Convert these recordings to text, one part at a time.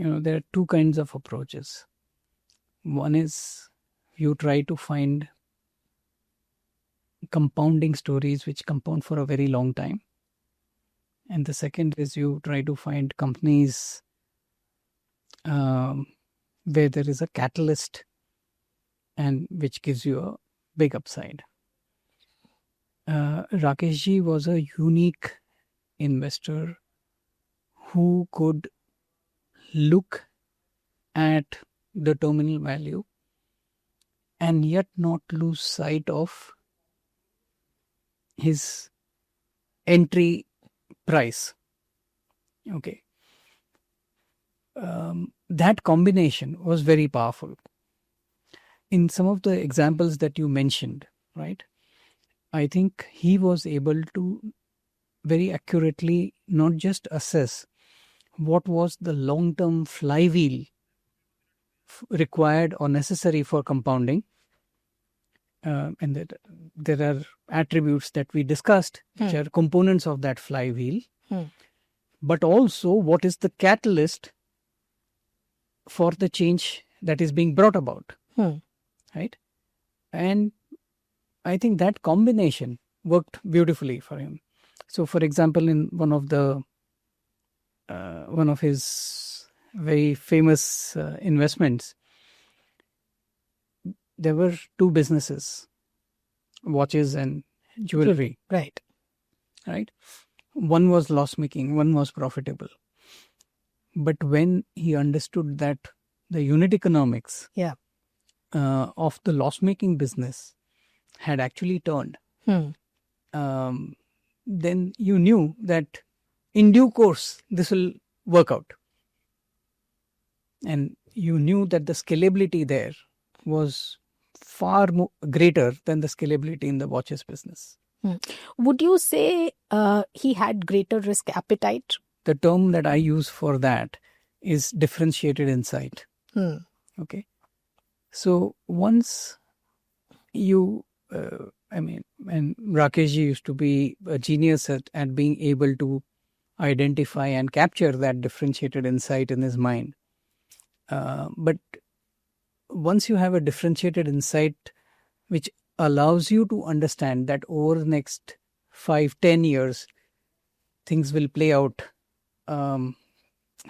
there are two kinds of approaches. One is you try to find compounding stories which compound for a very long time. And the second is you try to find companies where there is a catalyst and which gives you a big upside. Rakeshji was a unique investor who could look at the terminal value and yet not lose sight of his entry price. Okay. That combination was very powerful. In some of the examples that you mentioned, right, I think he was able to very accurately not just assess what was the long-term flywheel required or necessary for compounding, and that there are attributes that we discussed which are components of that flywheel, but also what is the catalyst for the change that is being brought about, right? And I think that combination worked beautifully for him. So, for example, in one of his very famous investments, there were two businesses, watches and jewelry. Right. One was loss-making, one was profitable. But when he understood that the unit economics of the loss-making business had actually turned, then you knew that in due course this will work out. And you knew that the scalability there was far greater than the scalability in the watches business. Would you say he had greater risk appetite? The term that I use for that is differentiated insight. Okay. So once you, and Rakeshji used to be a genius at being able to identify and capture that differentiated insight in his mind. But once you have a differentiated insight which allows you to understand that over the next 5-10 years, things will play out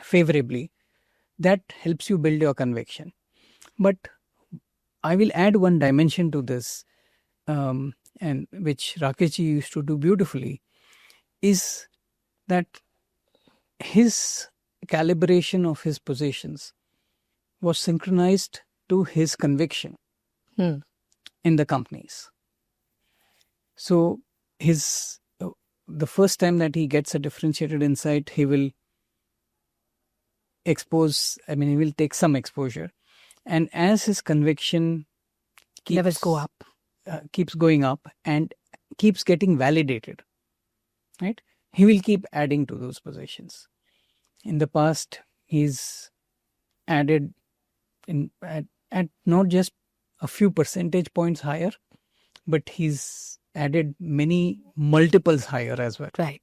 favorably, that helps you build your conviction. But I will add one dimension to this, and which Rakeshji used to do beautifully, is that his calibration of his positions was synchronized to his conviction in the companies. So the first time that he gets a differentiated insight, he will he will take some exposure. And as his conviction levels go up, keeps going up and keeps getting validated, right? He will keep adding to those positions. In the past, he's added at not just a few percentage points higher, but he's added many multiples higher as well. Right.